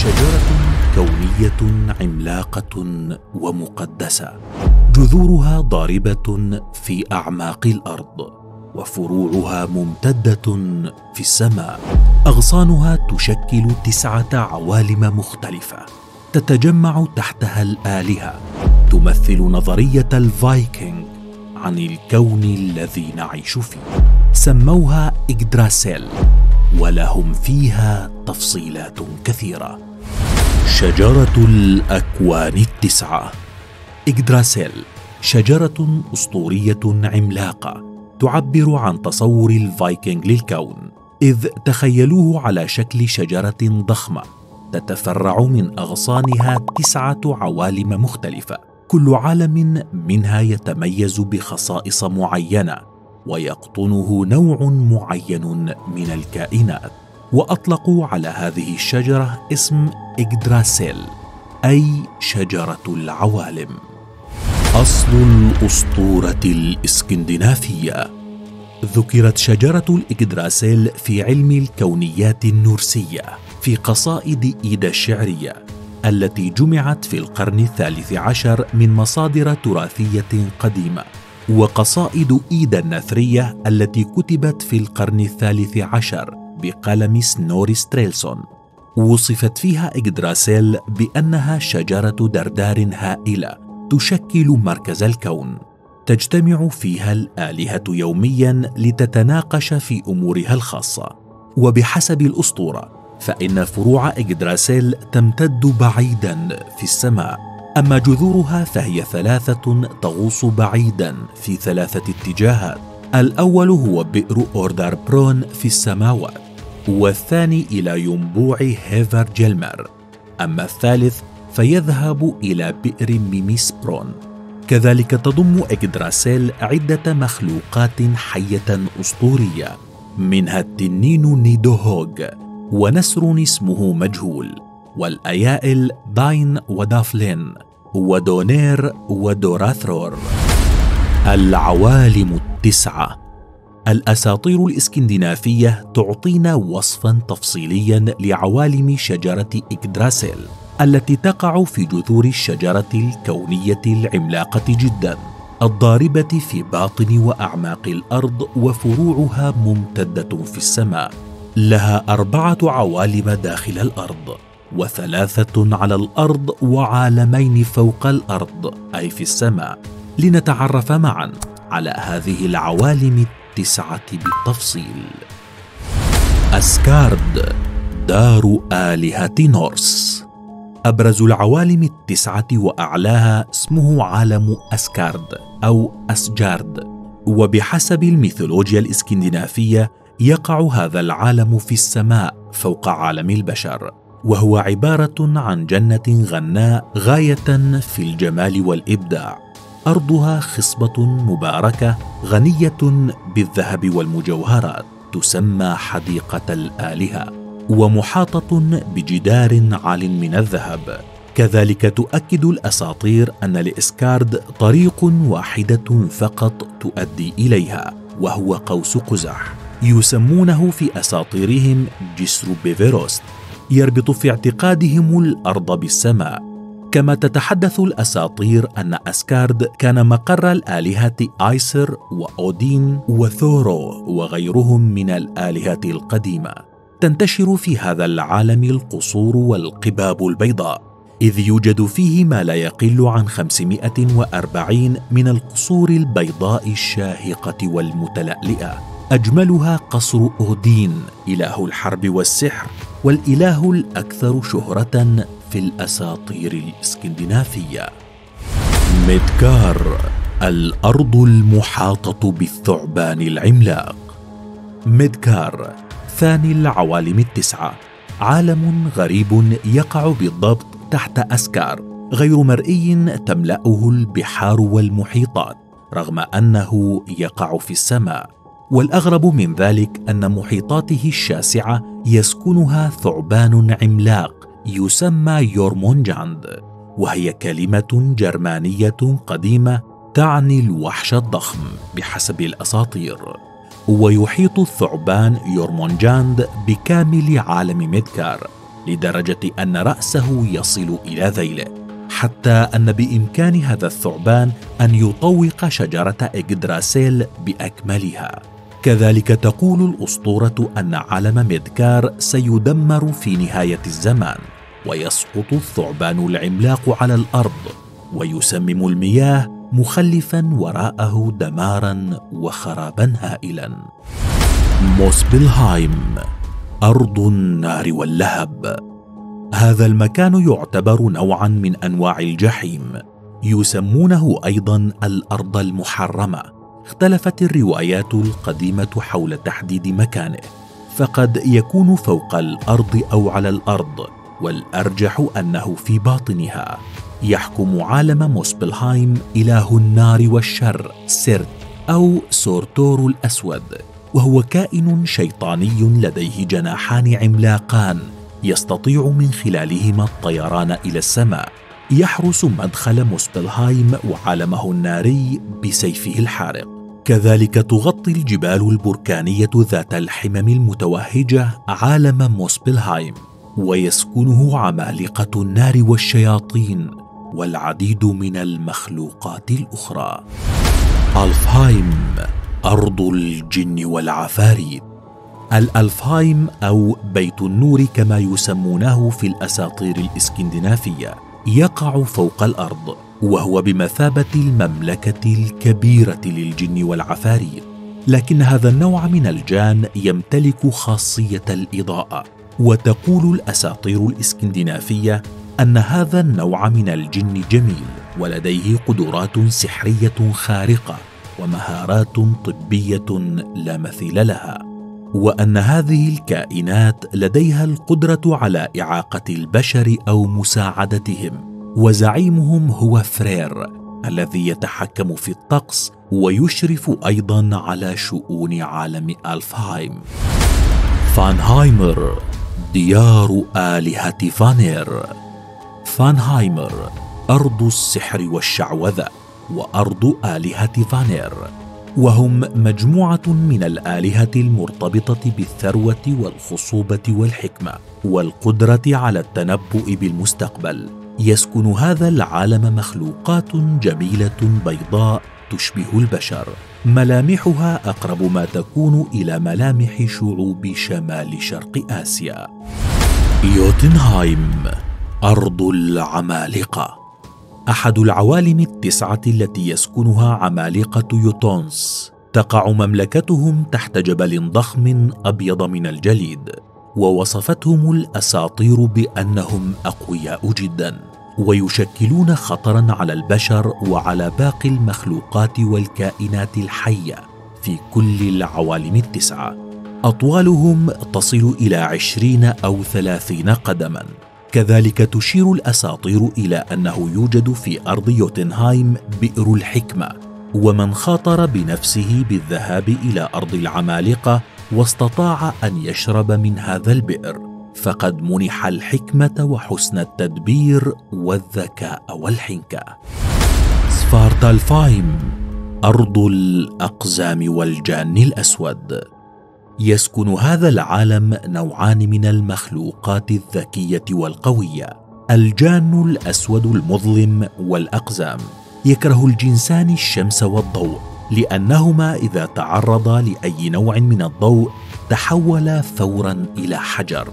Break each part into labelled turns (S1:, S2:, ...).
S1: شجرة كونية عملاقة ومقدسة، جذورها ضاربة في أعماق الأرض، وفروعها ممتدة في السماء. أغصانها تشكل 9 عوالم مختلفة تتجمع تحتها الآلهة، تمثل نظرية الفايكنج عن الكون الذي نعيش فيه. سموها إغدراسيل، ولهم فيها تفصيلات كثيرة. شجرة الأكوان ال9. إغدراسيل شجرة أسطورية عملاقة تعبر عن تصور الفايكنج للكون، إذ تخيلوه على شكل شجرة ضخمة تتفرع من أغصانها 9 عوالم مختلفة، كل عالم منها يتميز بخصائص معينة ويقطنه نوع معين من الكائنات. وأطلقوا على هذه الشجرة اسم إغدراسيل، أي شجرة العوالم. أصل الأسطورة الإسكندنافية. ذكرت شجرة الإغدراسيل في علم الكونيات النورسية في قصائد إيدا الشعرية التي جمعت في القرن ال13 من مصادر تراثية قديمة، وقصائد إيدا النثرية التي كتبت في القرن ال13 بقلم سنوري ستريلسون. وصفت فيها إغدراسيل بأنها شجرة دردار هائلة تشكل مركز الكون، تجتمع فيها الآلهة يومياً لتتناقش في أمورها الخاصة. وبحسب الأسطورة فإن فروع إغدراسيل تمتد بعيداً في السماء، أما جذورها فهي 3 تغوص بعيداً في 3 اتجاهات. الأول هو بئر أوردار برون في السماوات، والثاني إلى ينبوع هيفر جيلمر، أما الثالث فيذهب إلى بئر ميميس برون. كذلك تضم إغدراسيل عدة مخلوقات حية أسطورية، منها التنين نيدوهوغ، ونسر اسمه مجهول، والأيائل داين ودافلين، ودونير ودوراثرور. العوالم ال9. الأساطير الإسكندنافية تعطينا وصفاً تفصيلياً لعوالم شجرة إغدراسيل التي تقع في جذور الشجرة الكونية العملاقة جداً، الضاربة في باطن وأعماق الأرض، وفروعها ممتدة في السماء. لها 4 عوالم داخل الأرض، و3 على الأرض، وعالمين فوق الأرض أي في السماء. لنتعرف معاً على هذه العوالم ال9 بالتفصيل. أسكارد، دار آلهة نورس. أبرز العوالم ال9 وأعلاها اسمه عالم أسكارد أو أسجارد، وبحسب الميثولوجيا الإسكندنافية يقع هذا العالم في السماء فوق عالم البشر، وهو عبارة عن جنة غناء غاية في الجمال والإبداع. أرضها خصبة مباركة غنية بالذهب والمجوهرات، تسمى حديقة الآلهة، ومحاطة بجدار عال من الذهب. كذلك تؤكد الأساطير أن لإسكارد طريق واحدة فقط تؤدي إليها، وهو قوس قزح، يسمونه في أساطيرهم جسر بيفيروست، يربط في اعتقادهم الأرض بالسماء. كما تتحدث الأساطير أن أسكارد كان مقر الآلهة آيسر وأودين وثورو وغيرهم من الآلهة القديمة. تنتشر في هذا العالم القصور والقباب البيضاء، إذ يوجد فيه ما لا يقل عن 540 من القصور البيضاء الشاهقة والمتلألئة، أجملها قصر أودين إله الحرب والسحر، والإله الأكثر شهرة في الأساطير الإسكندنافية. ميدغار، الأرض المحاطة بالثعبان العملاق. ميدغار ثاني العوالم ال9، عالم غريب يقع بالضبط تحت أسكار، غير مرئي، تملأه البحار والمحيطات رغم أنه يقع في السماء. والأغرب من ذلك أن محيطاته الشاسعة يسكنها ثعبان عملاق يسمى يورمونجاند، وهي كلمة جرمانية قديمة تعني الوحش الضخم بحسب الأساطير. ويحيط الثعبان يورمونجاند بكامل عالم ميدغار، لدرجة أن رأسه يصل إلى ذيله، حتى أن بإمكان هذا الثعبان أن يطوق شجرة إغدراسيل بأكملها. كذلك تقول الأسطورة أن عالم ميدكار سيدمر في نهاية الزمان، ويسقط الثعبان العملاق على الأرض ويسمم المياه، مخلفا وراءه دمارا وخرابا هائلا. موسبلهايم، أرض النار واللهب. هذا المكان يعتبر نوعا من أنواع الجحيم، يسمونه أيضا الأرض المحرمة. اختلفت الروايات القديمة حول تحديد مكانه، فقد يكون فوق الأرض أو على الأرض، والأرجح أنه في باطنها. يحكم عالم موسبلهايم إله النار والشر سيرت أو سورتور الأسود، وهو كائن شيطاني لديه جناحان عملاقان يستطيع من خلالهما الطيران إلى السماء. يحرس مدخل موسبلهايم وعالمه الناري بسيفه الحارق. كذلك تغطي الجبال البركانية ذات الحمم المتوهجة عالم موسبلهايم، ويسكنه عمالقة النار والشياطين والعديد من المخلوقات الأخرى. ألفهايم، أرض الجن والعفاريت. الألفهايم أو بيت النور كما يسمونه في الأساطير الإسكندنافية يقع فوق الأرض، وهو بمثابة المملكة الكبيرة للجن والعفاريت. لكن هذا النوع من الجان يمتلك خاصية الإضاءة، وتقول الأساطير الإسكندنافية أن هذا النوع من الجن جميل ولديه قدرات سحرية خارقة ومهارات طبية لا مثيل لها، وأن هذه الكائنات لديها القدرة على إعاقة البشر أو مساعدتهم، وزعيمهم هو فرير الذي يتحكم في الطقس ويشرف أيضا على شؤون عالم ألفهايم. فانهايمر، ديار آلهة فانير. فانهايمر أرض السحر والشعوذة وأرض آلهة فانير، وهم مجموعة من الآلهة المرتبطة بالثروة والخصوبة والحكمة والقدرة على التنبؤ بالمستقبل. يسكن هذا العالم مخلوقات جميلة بيضاء تشبه البشر، ملامحها أقرب ما تكون إلى ملامح شعوب شمال شرق آسيا. يوتنهايم، أرض العمالقة. أحد العوالم التسعة التي يسكنها عمالقة يوتونس. تقع مملكتهم تحت جبل ضخم أبيض من الجليد، ووصفتهم الأساطير بأنهم أقوياء جدا، ويشكلون خطرا على البشر وعلى باقي المخلوقات والكائنات الحية في كل العوالم التسعة. أطوالهم تصل إلى 20 أو 30 قدما. كذلك تشير الأساطير إلى أنه يوجد في أرض يوتنهايم بئر الحكمة، ومن خاطر بنفسه بالذهاب إلى أرض العمالقة واستطاع أن يشرب من هذا البئر فقد منح الحكمة وحسن التدبير والذكاء والحنكة. سفارتالفايم، أرض الأقزام والجان الأسود. يسكن هذا العالم نوعان من المخلوقات الذكية والقوية، الجان الأسود المظلم والأقزام. يكره الجنسان الشمس والضوء، لأنهما إذا تعرضا لأي نوع من الضوء تحولا فورا إلى حجر.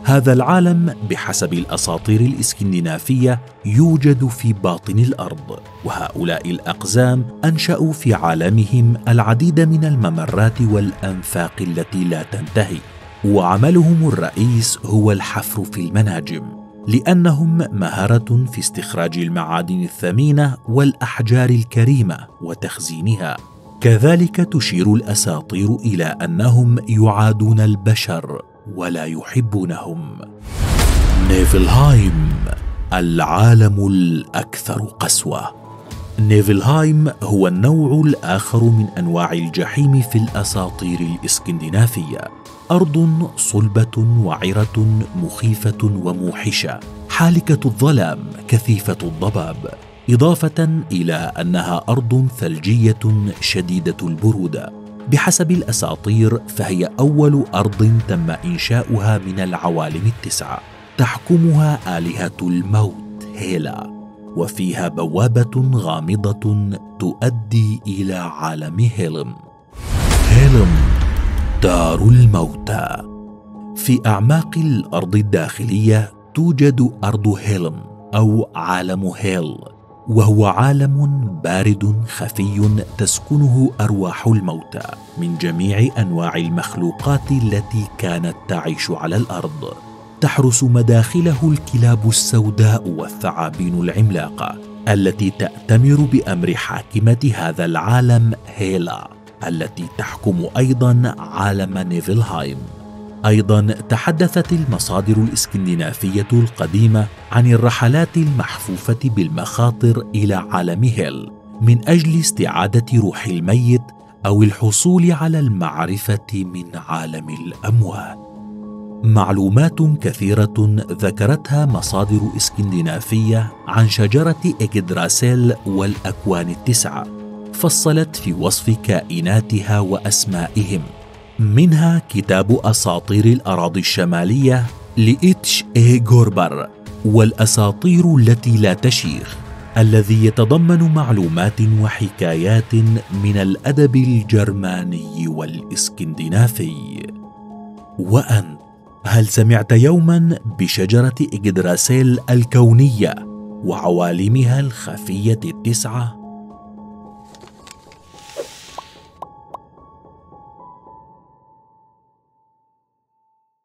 S1: هذا العالم بحسب الأساطير الإسكندنافية يوجد في باطن الأرض، وهؤلاء الأقزام أنشأوا في عالمهم العديد من الممرات والأنفاق التي لا تنتهي، وعملهم الرئيس هو الحفر في المناجم، لأنهم مهارة في استخراج المعادن الثمينة والأحجار الكريمة وتخزينها. كذلك تشير الأساطير إلى أنهم يعادون البشر ولا يحبونهم. نيفلهايم، العالم الأكثر قسوة. نيفلهايم هو النوع الآخر من أنواع الجحيم في الأساطير الإسكندنافية. أرض صلبة وعرة مخيفة وموحشة، حالكة الظلام كثيفة الضباب، إضافة إلى أنها أرض ثلجية شديدة البرودة. بحسب الأساطير فهي أول أرض تم إنشاؤها من العوالم التسعة، تحكمها آلهة الموت هيلا، وفيها بوابة غامضة تؤدي إلى عالم هيلم. هيلم دار الموتى. في أعماق الأرض الداخلية توجد أرض هيلم أو عالم هيل، وهو عالم بارد خفي تسكنه أرواح الموتى من جميع أنواع المخلوقات التي كانت تعيش على الأرض. تحرس مداخله الكلاب السوداء والثعابين العملاقة التي تأتمر بأمر حاكمة هذا العالم هيلا، التي تحكم أيضا عالم نيفلهايم. أيضا تحدثت المصادر الإسكندنافية القديمة عن الرحلات المحفوفة بالمخاطر إلى عالم هيل من أجل استعادة روح الميت أو الحصول على المعرفة من عالم الأموات. معلومات كثيرة ذكرتها مصادر إسكندنافية عن شجرة إيغدراسيل والأكوان التسعة، فصلت في وصف كائناتها وأسمائهم، منها كتاب أساطير الأراضي الشمالية لإتش إيه غوربر، والأساطير التي لا تشيخ، الذي يتضمن معلومات وحكايات من الأدب الجرماني والإسكندنافي. وأنت، هل سمعت يوما بشجرة إيغدراسيل الكونية وعوالمها الخفية التسعة؟